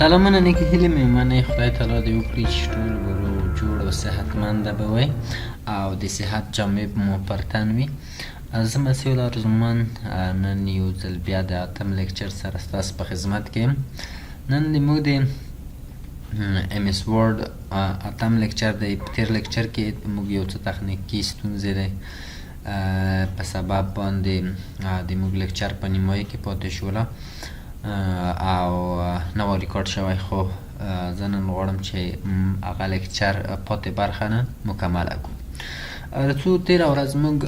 سلامونه نیکې هیلې مې منې خدای تعالی دې وکړي چې ټول به روغ جوړ او صحتمنده به وئ او د صحت جامې به مو پر تن وي. زه مسیح الارزومن نن یو ځل بیا د اتم لیکچر سره ستاسو په خدمت کې یم. نن موږ د ایم اس ورډ اتم لیکچر دی. په تېر لیکچر کې موږ یو څه تخنیکي ستونزې دی په سبب باندې د موږ لیکچر په نیمایي کې پاتې شوله او نه و ریکارډ شوی، خو زه نن غواړم چې هغه لیکچر پاتې برخه نه مکمله کړو. د څو تېره ورځ موږ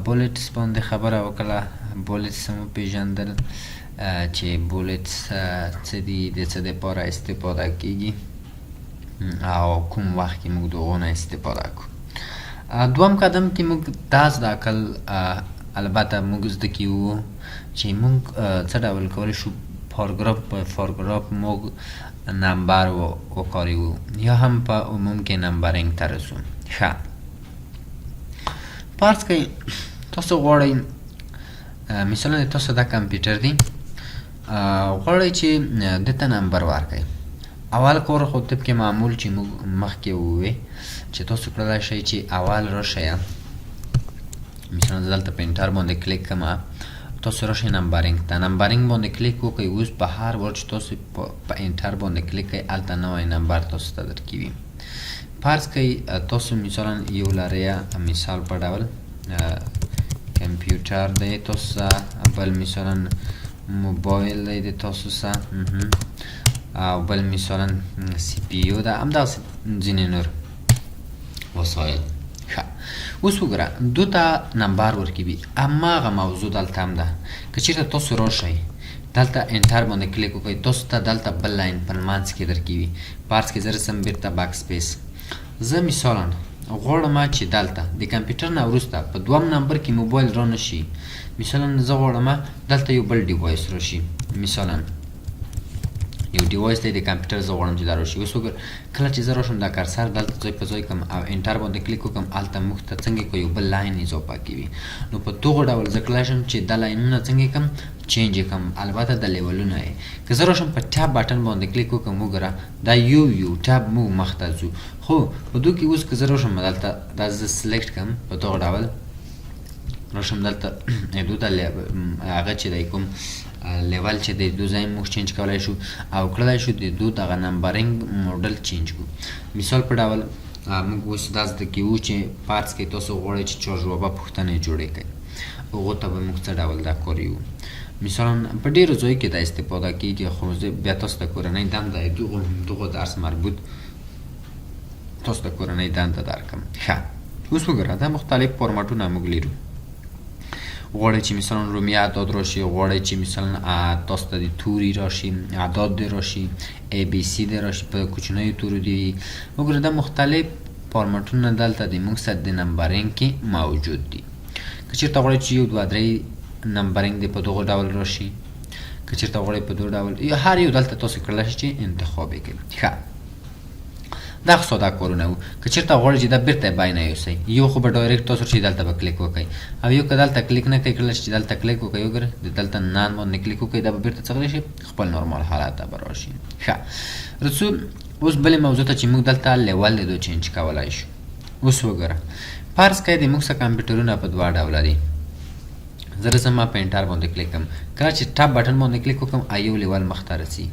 بولټس باندې خبره وکړه. بولټس مو پیژندل چې بولټس څه دي، د څه دپاره استفاده کیږي او کوم وخت کې موږ د هغو نه استفاده کړو. دوم قدم کې موږ دا زده کړل، البته موږ زده کیو چې موږ څه ډول کولی شو پاراګراف په پاراګراف موږ نمبر وکاریو یا هم په عموم کې نمبرینګ ته رسو. ښه، فرض کړئ تاسو غواړئ مثلا تاسو دا کمپیوټر دی، غواړئ چې دته نمبر ورکړئ. اول کار خو طبق معمول چې موږ مخکې ووې چې تاسو کړلی شئ چې اول راشئ، مثلا دلته په انټر باندې کلیک کوم، تاسو راشئ نمبرینګ ته. نمبرینګ باندې کلیک وکړئ. اوس په هر وار چې تاسو په انټر باندې کلیک کوئ هلته نوی نمبر تاسو ته درکوي. فرض کړئ تاسو مثلا یو لرئ، مثال په ډول کمپیوټر دی تاسو سره، بل مثلا موبایل دی د تاسو سره، او بل مثلا سی پی یو ده، همداسې ځینې نور وسایل. ښه، اوس وګوره دو ته نمبر ورکوي، هماغه موضوع دلته هم ده. که چېرته تاسو راشئ دلته انټر باندې کلیک وکړئ، تاسو ته دلته بل لاین په منځ کې درکوي. فرض کړئ زه رسم بیرته بک سپیس. زه مثالا غواړم چې دلته د کمپیوټر نه وروسته په دوم نمبر کې موبایل را نشي. مثلا زه غواړم دلته یو بل ډیوایس راشي، مثلا یو ډیوایس دی د کمپیوټر، زه غواړم چې دا راشي. اوس وګوره کله چې زه راشم دا کرسر دلته ځای په ځای کړم او انټر باندې کلیک وکړم، هلته موږ ته څنګه کو یو بل لاین اضافه کوي. نو په دغه ډول زه کولای شم چې دا لاینونه څنګه کړم، چینج یې کړم، البته د لیولونه یې. که زه راشم په ټاب بټن باندې کلیک وکړم، وګوره دا یو ټاب موږ مخته ځو. خو په دو کې اوس که زه راشم دلته دا زه سلیکټ کړم، په دغه ډول راشم دلته دو ته هغه چې دی کوم لیول چې د دو ځای موږ چینج کولی شو او کړلی شو د دو دغه نمبرینګ موډل چینج کړو. مثال په ډول موږ اوس دا زده کوو چې فرض کړئ تاسو غواړئ چې چارجوابه پوښتنې جوړې کړئ، هغو ته به موږ څه ډول دا کاریو. مثلا په ډېرو ځایو کې دا استفاده کېږي، خو زه بیا تاسو ته کورنۍ دنده دغو درس مربوط تاسو ته کورنۍ دنده درکړم. ښه، اوس وګوره دا مختلف فارمټونه موږ لرو. غواړئ چې مثلا رومي اعداد راشي، غواړئ چې مثلا تاسو ته د توري راشي، اعداد دی راشي، ای بی سی دی راشي، په کوچنیو تورو دی. وګوره دا مختلف فارمټونه دلته د موږ سره د نمبرینګ کې موجود دي. که چېرته غواړئ چې یو دوه درې نمبرینګ دی په دغه ډول راشي، که چېرته غواړئ په دغه ډول، یا هر یو دلته تاسو کړلی شئ چې انتخاب یې کړئ. ښه، دا خو ساده کارونه وو. که چېرته غواړئ چې دا بېرته بیان یوسئ، یو خو به ډایرکټ تاسو چې دلته به کلیک وکړئ، او یو که دلته کلیک نه کوئ، کله چې دلته کلیک وکړئ وګوره د دلته نان باندې کلیک وکړئ، دا به بېرته څه کړی شي، خپل نورمال حالت ته به راشي. ښه، رسو اوس بلې موضوع ته چې موږ دلته لیول د دو چینج کولی شو. اوس وګوره فرض کړئ د موږ سره کمپیوټرونه په دوه ډوله دي. زه رسم په انټر باندې کلیک کوم، کله چې ټاب بټن باندې کلیک وکړم یو لیول مخته رسي،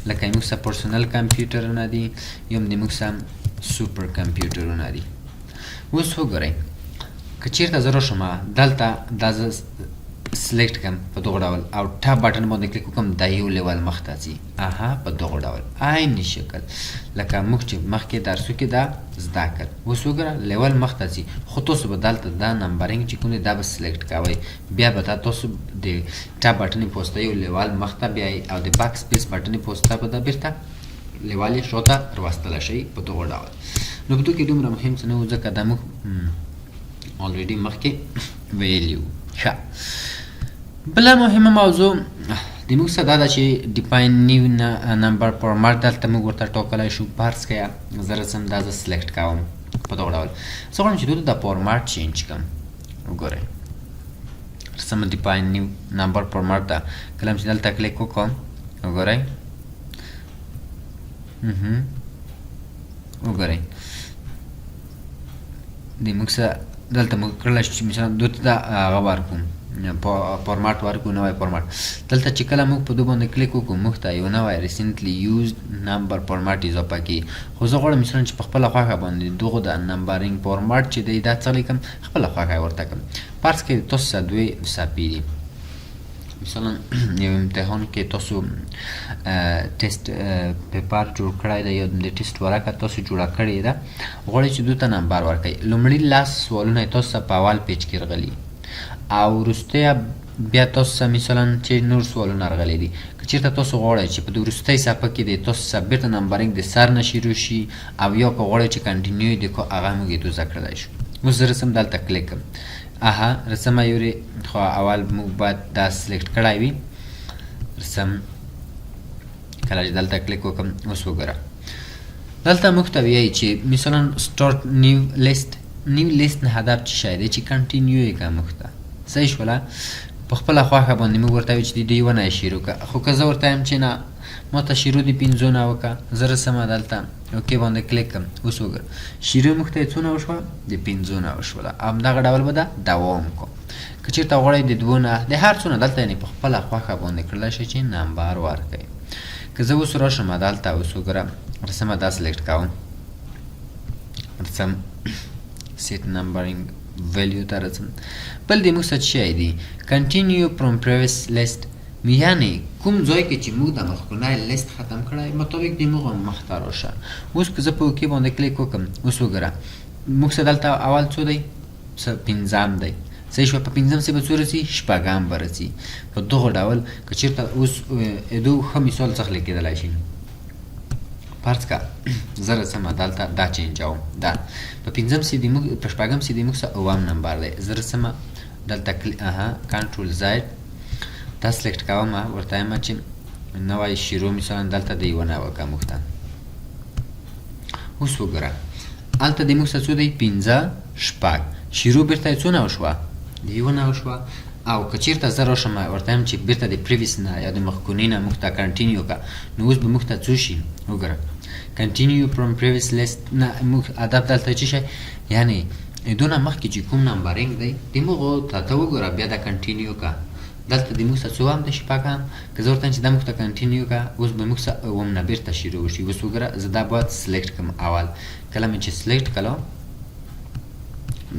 لکه موږ سره پرسنل کمپیوټرونه دي، یا هم د موږ سره سوپر کمپیوټرونه دي. اوس وګورئ که چېرته زه راشم دلته دا زه سلیکټ کړم په دغه ډول او ټاب بټن باندې کلیک وکړم، دا یو لیول مخته ځي. په دغه ډول عین شکل لکه موږ چې مخکې درسو کې دا زده کړ. اوس وګوره لیول مخته ځي، خو تاسو به دلته دا نمبرینګ چې کوم دی دا به سلیکټ کوئ، بیا به تاسو د ټاب بټن پوسته یو لیول مخته بیایئ او د بک سپیس بټن پوسته به دا بېرته لیول یې شاته راوستلی شئ په دغه ډول. نو په دو کې دومره مهم څه نه و، ځکه دا موږ الریډي مخکې ویلي وو. ښه، بله مهمه موضوع د موږ سره دا ده چې ډیفاین نیو نمبر فارمټ دلته موږ ورته ټاکلی شو. فرض کړئ زه رسم دا زه سلیکټ کوم په دغه ډول. زه غواړم چې دلته دا فارمټ چینج کړم. وګورئ رسم ډیفاین نیو نمبر فارمټ ده، کله چې دلته کلیک وکړم وګورئ وګورئ د موږ سره دلته موږ کړلی شو چې مثلا دوی ته هغه ورکړو فارمات ورکړو نوی فارمات دلته چې کله موږ په دو باندې کلیک وکړو موږ ته یو نوی ریسنټلی یوزد نمبر فارمات اضافه کړي خو زه غواړم مثلا چې په خپله خوښه باندې دغو د نمبرینګ فارمات چې دی دا څه لیکم خپله خوښه ورته کړم فرض کړئ تاسو سره دوې صفحې دي مثلا یو امتحان کې تاسو ټیسټ پیپر جوړ کړی دی یا د ټیسټ ورقه تاسو جوړه کړې ده غواړئ چې دوی ته نمبر ورکړئ لومړي لاس سوالونه یې تاسو ته په اول پیج کې راغلي او وروستیه بیا تاسو ته مثلا چې نور سوالونه راغلي دي که چېرته تاسو غواړئ چې په د وروستۍ صفحه کې د تاسو څخه بېرته نمبرینګ د سر نه شروع شي او یا که غواړئ چې کنټینیو یې د هغه موږ یې دوزه کړلی شو اوس زه رسم دلته کلیک کړم رسم یوري خو اول موږ باید دا سلیکټ کړی وي رسم کله چې دلته کلیک وکړم اوس وګوره دلته موږ ته وایي چې مثلا سټارټ نیو لیست نه هدف څه شی دی چې کنټینیو یې کړه موږ ته صحیح شوله په خپله خوښه باندې موږ ورته وایو چې د دې ونه یې شروع کړه خو که زه ورته وایم چې نه ما ته شروع د 5 نه وکړه زه رسمه دلته اوکې باندې کلیک کړم اوس وګوره شروع موږ ته یې څونه وشوه د 5 نه وشوله همدغه ډول به ده دوام کړو که چېرته غواړئ د 2 نه د هر څونه دلته یعنې په خپله خوښه باندې کړلی شئ چې نمبر ورکړئ که زه اوس راشم دلته اوس وګوره رسمه دا سلیکټ کوم رسم set numbering value ته راځم بل د موږ څه شی دی continue from previous list یعنې کوم ځای کې چې موږ د مخکونی لیست ختم کړی مطابق د موږ مخته راشه اوس که زه په اوکې باندې کلیک وکړم اوس وګوره موږ څه دلته اول څو دی څه 5 دی صحیح شوه په 5 څه به څو رسي 6 به رسي په دغه ډول که چېرته اوس دو ښه مثال څخه لیکېدلی شي فرض که زه رسمه دلته دا چینجوم دا په 5 سي د موږ په 6 سي د موږ څه 9 نمبر دی زه رسمه دلته کنټرول زید دا سلیکټ کوم ورته وایم چې نوی شروع مثلا دلته د یوه نه وکړه موږ ته اوس وګوره هلته د موږ څه څو دی 5 شروع بېرته یې څونه وشوه د یوه نه وشوه او که چېرته زه راشم ورته وایم چې بېرته د پریویس نه یا د مخکوني نه موږ ته کنټینیو کړه نو اوس به موږ ته څو شي وګوره کنټینیو فرام پریویس لیست نه موږ هدف دلته څه شی یعنې دونه مخکې چې کوم نمبرینګ دی د موږ ته وګوره بیا د کنټینیو کړه دلته د موږ څه څو هم د شپږم که زه ورته وایم چې دا موږ ته کنټینیو کړه اوس به موږ څه اووم نه بېرته شروع وشي اوس وګوره زه دا باید سلیکټ کړم اول کله مې چې سلیکټ کړه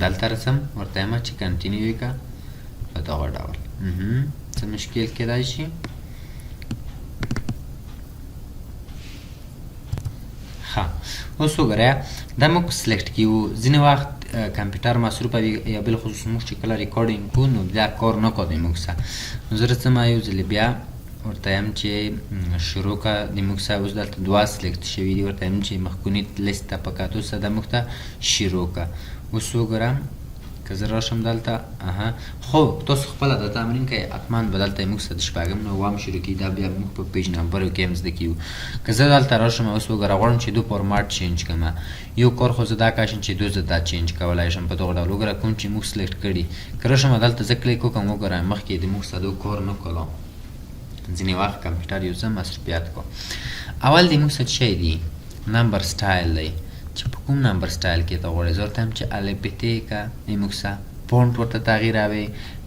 دلته رسم ورته وایم چې کنټینیو یې کړه په دغه ډول څه مشکل کېدای شي ښه اوس وګوره دا موږ سلیکټ کړو ځینې وخت کمپیوټر مصروفه وي یا بالخصوص موږ چې کله ریکارډینګ کوو نو بیا کار نه کوي موږ سره نو زه رسمه یو ځلې بیا ورته وایم چې شروع کړه د موږ سره اوس دلته 2 سلیکټ شوي دي ورته وایم چې مخکوني لیست ته په کتو سره دا موږ ته شروع کړه اوس وګوره که زه راشم دلته خو تاسو خپله دا تمرین کوئ حتما به دلته موږ سره د 6 نه 9 شروع کړي دا بیا موږ په پیج نمبرو کې هم زده کیو که زه دلته راشم اوس وګوره غواړم چې دو فارمات چینج کړم یو کار خو زه دا کاشم چې دو زه دا چینج کولی شم په دغه ډول وګوره کوم چې موږ سلیکټ کړي که راشم دلته زه کلیک وکړم وګوره مخکې د موږ سره دو کار نه کړو ځینې وخت کمپیوټر یو څه مصروفیت کو اول د موږ څه شی دی نمبر سټایل دی چې په کوم نمبر سټایل کې ته غواړئ زه ورته وایم چې الفبې که موږ څه فونټ ورته تغییر راوي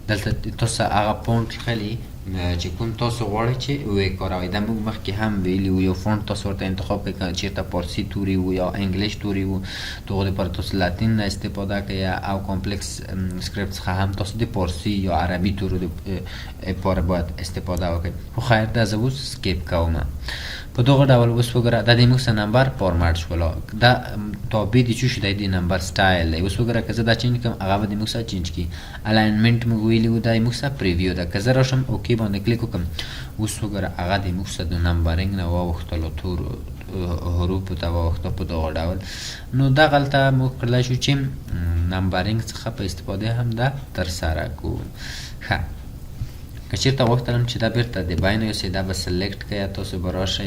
دلته تاسو هغه فونټ خلي چې کوم تاسو غواړئ چې وکاروئ دا موږ مخکې هم ویلي وو یو فونټ تاسو ورته انتخاب کړئ چېرته فارسي توري وو یا انګلیش توري وو دغو دپاره تاسو لاتین نه استفاده کوئ او کمپلکس سکریپټ څخه هم تاسو د فارسي یا عربي تورو دپاره باید استفاده وکړئ خو خیر دا زه اوس سکیپ کوم په دغه ډول اوس وګوره دا د موږ څه نمبر فارمات شوله دا تابع د څه شي دی د نمبر سټایل دی اوس وګوره که زه دا چینج کړم هغه به د موږ څه چینج کړي الاینمنټ موږ ویلي وو دا د موږ څه پریویو ده که زه راشم اوکې باندې کلیک وکړم اوس وګوره هغه د موږ څه د نمبرینګ نه واوښتلو تورو حروفو ته واوښته په دغه ډول نو دغلته موږ کړلی شو چې نمبرینګ څخه په استفاده هم دا ترسره کړو ښه که چېرته غوښتلم چې دا بېرته د باین یوسئ دا به سلیکټ کړئ تاسو به راشئ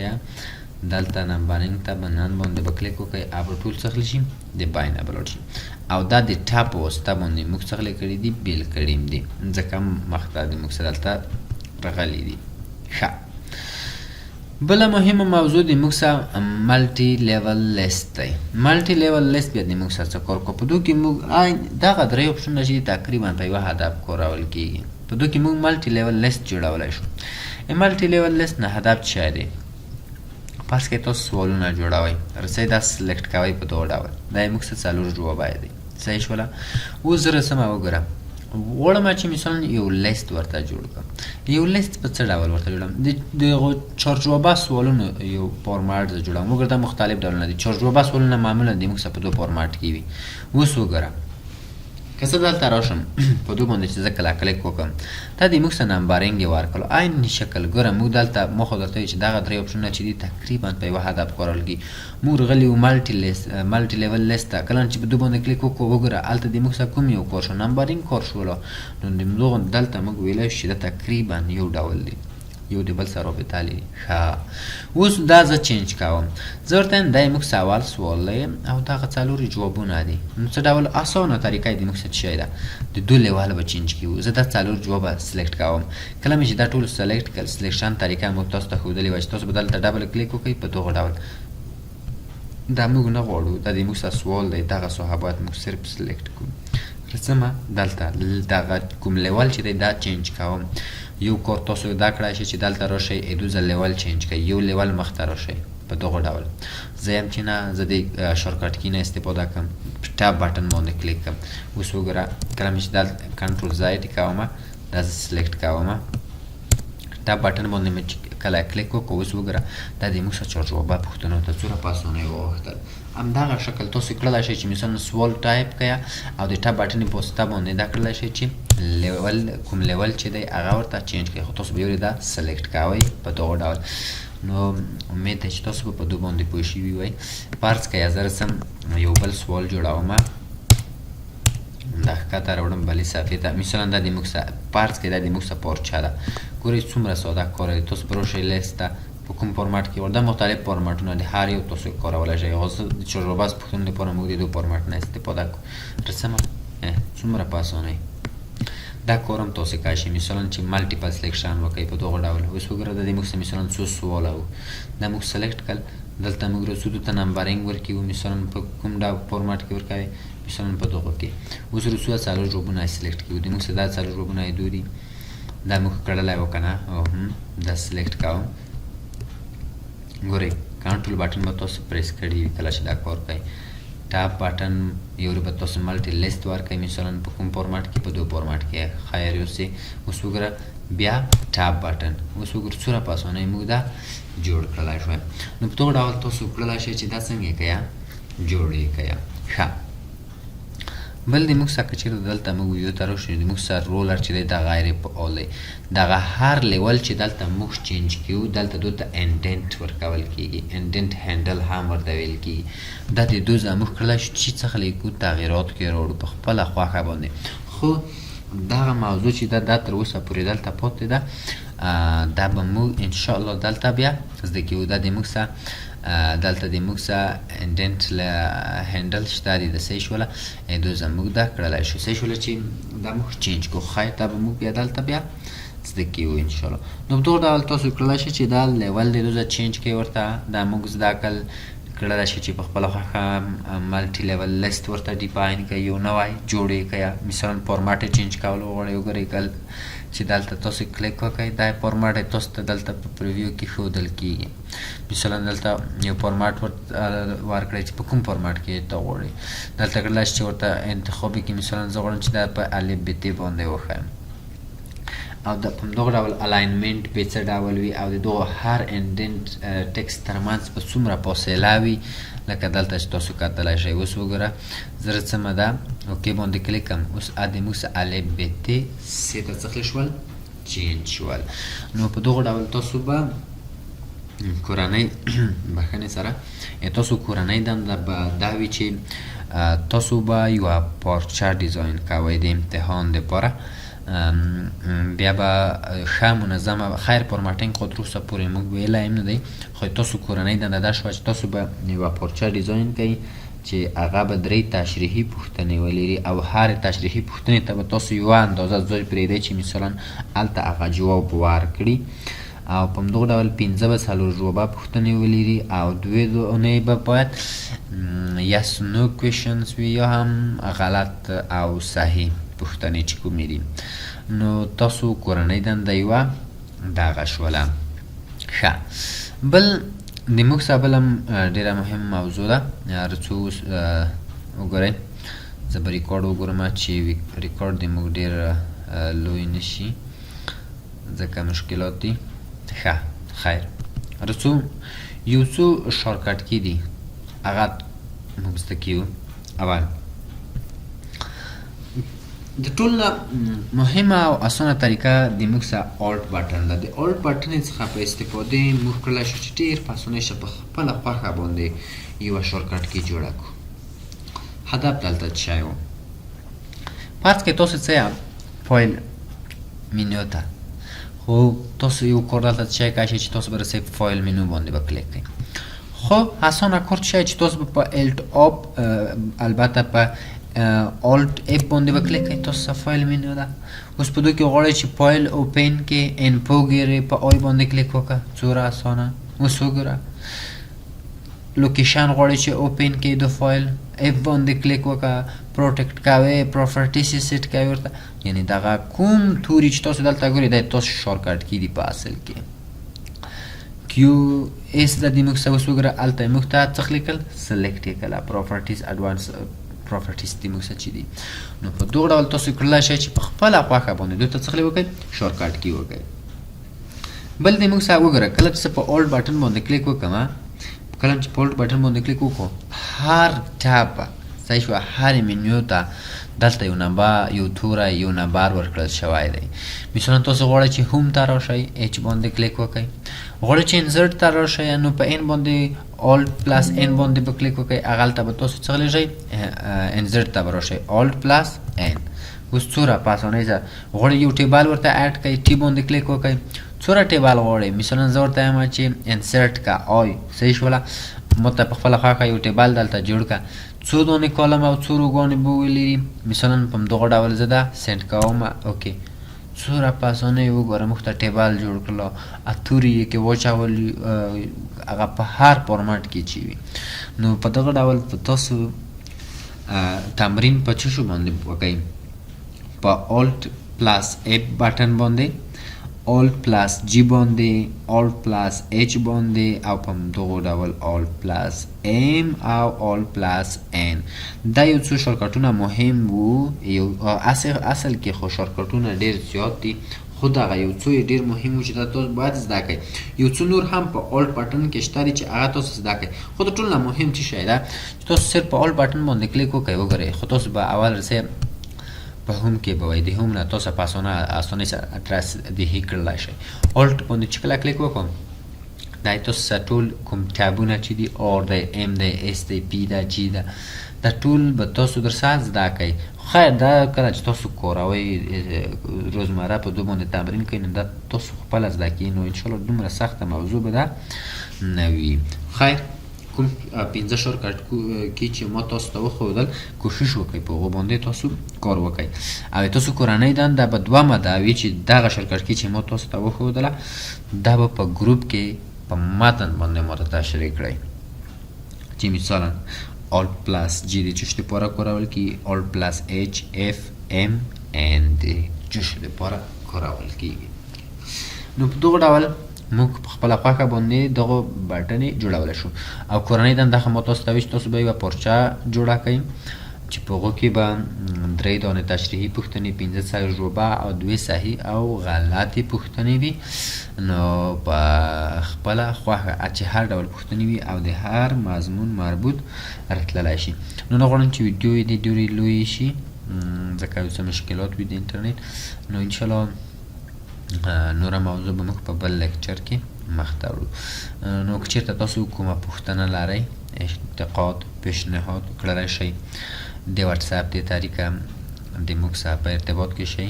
دلته نمبرینګ ته به نن باندې به کلیک وکړئ او به ټول څه شي د باین به لاړ شي او دا د ټاپ په واسطه باندې موږ څه کړي دي بیل کړي دي ځکه مخته د موږ سره دلته راغلي دي ښه بله مهمه موضوع د موږ سره ملټي لیول لیست دی. ملټي لیول لیست بیا د موږ سره څه کار کوو. په دو کې موږ دغه درې اپشنونه چې تقریبا په یوه هدف کارول کیږي. په دو کې موږ ملټي لیول لیست جوړولی شو. ملټي لیول لیست نه هدف څه دی؟ فرض کړئ تاسو سوالونه جوړوئ، رسۍ دا سلیکټ کوئ په دغه ډول. دا یې موږ سره څلور جوابای دی. صحیح شوله؟ اوس زه رسمه وګورم، غواړم چې مثلا یو لیست ورته جوړ کړم. یو لیست په څه ډول ورته جوړم؟ د چار جوابه سوالونو یو فارمټ زه جوړوم. وګوره دا مختلف ډولونه دي. چار جوابه سوالونه معمولا د موږ سره په دو فارمټ کې وي. اوس وګوره که زه دلته راشم په دو باندې چې زه کله کلیک وکړم، دا د موږ سره نمبرینګ یې ورکړو. عین شکل ګوره موږ دلته ما خو درته وایي چې دغه درې اپشنونه چې دي تقریبا په یوه هدف کارول کېږي. موږ راغلي یو ملټي لیول لیست ته، کله چې په دو باندې کلیک وکړو وګوره هلته د موږ سره کوم یو کار شو؟ نمبرینګ کار شولو. نو د دغه دلته موږ ویلی شو چې دا تقریبا یو ډول دی، یو د بل سره رابطه لري. ښه اوس دا زه چینج کوم. زه ورته وایم دا یې موږ سره اول سوال دی او دغه څلور جوابونه دي. نو څه ډول اسانه طریقه یې د موږ سره څه شی ده؟ د دو لیول به چینج کوو. زه دا څلور جوابه سلیکټ کوم. کله مې چې دا ټول سلیکټ کړل، سلیکشن طریقه موږ تاسو ته ښودلې وه چې تاسو به دلته ډبل کلیک وکړئ په دغه ډول. دا موږ نه غواړو، دا د موږ سره سوال دی، دغه څخه باید موږ صرف سلیکټ کړو. رسمه دلته دغه کوم لیول چې دی دا چینج کوم. یو کار تاسو دا کړای شئ چې دلته راشئ دو ځل لیول چینج کړئ، یو لیول مخته راشئ په دغه ډول. زه یم چې نه، زه د شارټکټ کی نه استفاده کوم، ټاب بټن باندې کلیک کوم. اوس وګوره کله مې چې دلته کنټرول زاید کوم، دا زه سلیکټ کوم، ټاب بټن باندې مې کله کلیک وکړو. اوس وګوره دا د موږ سره چار جوابه پوښتنو ته څومره په اسانۍ وغوښتل. همدغه شکل تاسو کړلی شئ چې مثلا سوال ټایپ کړئ او د ټاب بټن په واسطه باندې دا کړلی شئ چې لیول کوم لیول چې دی هغه ورته چینج کړئ. خو تاسو به یو دا سلیکټ کوئ په دغه ډول. نو امید دی چې تاسو به په دو باندې پوه شوي وئ. فرض کړئ زه رسم یو بل سوال جوړوم، دا ښکته راوړم بلې صفحې ته. مثلا دا د موږ سره فرض کړئ دا د موږ سره پارچه ده. ګورئ څومره ساده کار دی. تاسو به راشئ لیست ته، په کوم فارمټ کې ورده مختلف فارمټونه دي، هر یو تاسو کارولی شئ. غوښه د چارجوابه پوښتنو لپاره موږ د دو فارمټ نه استفاده کوو. رسمه څومره په اسانۍ دا کار هم تاسو کولی شئ. مثلا چې ملټیپل سلیکشن وکړئ په دغه ډول. اوس وګوره دا د موږ سره مثلا څو سواله وو، دا موږ سلیکټ کړل. دلته موږ رسو ته نمبرینګ ورکوو، مثلا په کوم ډول فارمټ کې ورکوئ، مثلا په دغه کې. اوس رسو څلور جوابونه یې سلیکټ کوو. د موږ سره دا څلور جوابونه یې دو دي، دا موږ کړلی وو که نه. دا سلیکټ کوم. ګورئ کنټرول بټن به تاسو پریس کړي وي کله چې دا کار کوئ. ټاب بټن یو به تاسو ملټي لیست ورکوئ، مثلا په کوم فارمټ کې؟ په دو فارمټ کې. خیر یوسې اوس وګوره بیا ټاب بټن. اوس وګوره څومره په اسانۍ موږ دا جوړ کړلی شوی. نو په دغه ډول تاسو کړلی شئ چې دا څنګه یې کوئ؟ جوړ یې کوئ. ښه بل د موږ سره که چېرته دلته موږ ویو ته راشو، د موږ سره رولر چې دی دا غیر فعال دی. دغه هر لیول چې دلته موږ چینج کوو دلته دو ته انډنټ ورکول کېږي. انډنټ هینډل هم ورته ویل کېږي. دا د دو زموږ کړلی شو چې څه لیکو تغییرات کې راوړو په خپله خوښه باندې. خو دغه موضوع چې دا تر اوسه پورې دلته پاتې ده، دا به موږ انشاءالله دلته بیا زده کوو. دا د موږ سره دلته د موږ سره انډنټ هینډل شته دي. د صحیح شوله دو زموږ دا کړلی شو. صحیح شوله چې دا موږ چینج کړو. خیر دا به موږ بیا دلته بیا زده کوو انشاءالله. نو په دغه ډول تاسو کړلی شئ چې دا لیول د دو ځای چینج کړئ ورته. دا موږ زده کړلی شئ چې په خپله خوښه ملټي لیول لیست ورته ډیفاین کړئ، یو نوی جوړ یې کړئ. مثلا فارمټ یې چینج کولو غواړئ، وګورئ چې دلته تاسو کلیک وکړئ دا فارمټ تاسو ته دلته په پریویو کې ښودل کېږي. مثلا دلته یو فارمټ ورکړئ چې په کوم فارمټ کې ته غواړئ. دلته کړلی شئ چې ورته انتخاب کړئ. مثلا زه غواړم چې دا په الف ب ت باندې وښیم او د په دغه ډول الاینمنټ په څه ډول وي او د دغه هر انډنټ ټکسټ ترمنځ په څومره فاصله وي لکه دلته چې تاسو کتلی شئ. اوس وګوره زه رسمه ده اوکې باندې کلیک کوم. اوس د موږ سره الف ب ت سې ته څه شول؟ چینج شول. نو په دغه ډول تاسو به کورنۍ بخښنې سره تاسو کورنۍ دنده به دا وي چې تاسو به یوه پارچه ډیزاین کوئ د امتحان دپاره. بیا به ښه منظمه خیر فارمټینګ خو تر اوسه پورې موږ ویلی هم نه دی، خو تاسو کورنۍ دنده دا شوه چې تاسو به یوه پارچه ډیزاین کوئ چې هغه به درې تشریحي پوښتنې ولري او هرې تشریحي پوښتنې ته به تاسو یوه اندازه ځای پرېږدئ چې مثلا هلته هغه جواب ورکړي. او په همدغه ډول 15 به څلور جوابه پوښتنې ولري او 2 دونې به باید yes no questions وي یا هم غلط او صحیح پوښتنې چې کومې دي. نو تاسو کورنۍ دنده یوه دغه شوله. ښه بل د موږ سره بل هم ډېره مهم موضوع ده. هر څو وګورئ زه به ریکارډ وګورم چې ریکارډ د موږ ډېر لوی نه شي ځکه مشکلات دي. ښه خیر هر څو یو څو شارټکټ کی دي هغه موږ زده کیو. اول د ټول مهمه او اسانه طریقه د موږ سره الټ بټن ده. د الټ بټن څخه په استفاده موږ کولای شو چې ډېر په اسانۍ سره په خپله خوښه باندې یوه شارټکټ کی جوړه کړو. هدف دلته څه شی و؟ فرض کړئ تاسو څه فایل منیو ته خو تاسو یو کار دلته څه شی کوئ چې تاسو به رسئ فایل منیو باندې به کلیک کړئ. خو اسانه کار څه شی چې تاسو به په الټ اپ البته په الټ اف باندې به کلیک کړئ. تاسو فایل منیو ده. اوس په دوی کې غواړئ چې فایل اوپن کې انفو ګیرئ په آی باندې کلیک وکړه. څومره اسانه. اوس وګوره لوکیشن غواړئ چې اوپن کې د فایل اف باندې کلیک وکړه. پروټیکټ کوئ پراپرټیز سیټ کوئ ورته. یعنی دغه کوم توري چې تاسو دلته ګورئ دا تاسو شارټکټ کی دي په اصل کې. کیو اس د دې موږ سره اوس وګوره هلته موږ ته څه لیکل سلیکټ یې کړه پراپرټیز اډوانس پراپرټیز دې موږ سره چې دي. نو په دغه ډول تاسو کولای شئ چې په خپله خوښه باندې دوی ته څه وکړئ شارټکټ کی وکړئ. بل دې موږ سره وګوره کله چې په الټ بټن باندې کلیک وکړم کله چې په الټ بټن باندې کلیک وکړو هر ټاب صحیح شوه هر منیو ته دلته یو نمبر یو توره یو نمبر ورکړل شوی دی. مثلا تاسو غواړئ چې هوم ته راشئ اچ باندې کلیک وکړئ. غواړئ چې انزرټ ته راشئ نو په ان باندې الټ پلس ان باندې به کلیک وکړئ. هغلته به تاسو څه غلیږئ انزرټ ته به راشئ الټ پلس ان. اوس څوره په اسانۍ سره غواړئ یو ټیبل ورته اډ کړئ ټي باندې کلیک وکړئ. څوره ټیبل غواړئ مثلا زه ورته وایم چې انسرټ کا آی صحیح شوله ما ته په خپله خوښه یو ټیبل دلته جوړ کړه. څو دانې کالم او څو روګانې به ولري مثلا په همدغه ډول زه ده سینډ کوم. اوکې څومره په اسانۍ وګوره موږ ته ټیبل جوړ کړله توري یې کې واچول هغه په هر فارمټ کې چې وي. نو په دغه ډول تاسو تمرین په څه شو باندې وکئ په الټ پلس اف بټن باندې الټ پلس جی باندې الټ پلس اچ باندې او په همدغه ډول الټ پلس ام او الټ پلس ان. دا یو څو شارټکټونه مهم وو. یو اصل کې خو شارټکټونه ډېر زیات دي خو دغه یو څو یې ډېر مهم وو چې دا تاسو باید زده کړئ. یو څو نور هم په الټ بټن کې شته دي چې هغه تاسو زده کړئ. خو د ټولو نه مهم څه شی ده چې تاسو صرف په الټ بټن باندې کلیک وکړئ. وګورئ خو تاسو به اول رسئ په هوم کې به وای د هوم نه تاسو په اسانۍ سره اډرس دهي کړلی شئ. الټ باندې چې کله کلیک وکړم دا تاسو سره ټول کوم ټابونه چې دي آر دی ام دی اس دی پي ده جي ده دا ټول به تاسو در سره زده کوئ. خیر دا کله چې تاسو کاروئ روزمره په دوی باندې تمرین کوئ نو دا تاسو خپله زده کوئ نو انشاءالله دومره سخته موضوع به ده نه وي. خیر کوم 15 شارټکټ کې چې ما تاسو ته وښودل کوشش وکړئ په هغو باندې تاسو کار وکړئ. او تاسو کورنۍ دنده به دومه دا وي چې دغه شارټکټ کې چې ما تاسو ته وښودله دا به په ګروپ کې په متن باندې ماته تشریح کړئ چې مثلا الټ پلس جی د چش لپاره کارول کیږي الټ پلس اچ اف ام ان د چش لپاره کارول کیږي. نو په دغه ډول موږ په خپله خوښه باندې دغه بټنې جوړولی شو. او کورنۍ دنده خو ما تاسو ته وي چې تاسو به یوه پارچه جوړه کړئ چې په هغو کې به 3 دانې تشریحي پوښتنې 15 تجربه او 2 صحیح او غلطې پوښتنې وي. نو په خپله خوښه چې هر ډول پوښتنې وي او د هر مضمون مربوط راتللی شي. نو نه غواړم چې ویډیو یې دې ډېرې لویې شي ځکه یو څه مشکلات وي د انټرنیټ. نو انشاءالله نوره موضوع به موږ په بل لیکچر کې مخ ته وړو. نو که چېرته تاسو کومه پوښتنه لرئ انتقاد پیشنهاد کړلی شئ د واتساپ د طریقه د موږ سره په ارتباط کې شئ.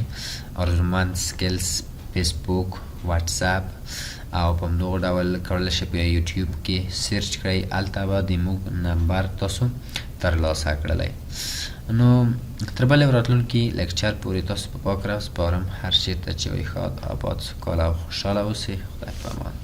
ارزومند سکلز فیسبوک واتساپ او په همدغه ډول کولی شئ په یوټیوب کې سرچ کړئ هلته به د موږ نمبر تاسو ترلاسه کړلی. نو تر بلې راتلونکي لیکچر پورې تاسو په پاک راز سپارم. هر چېرته چې وئ ښاد، اباد، سوکاله او خوشحاله اوسئ. خدای په امان.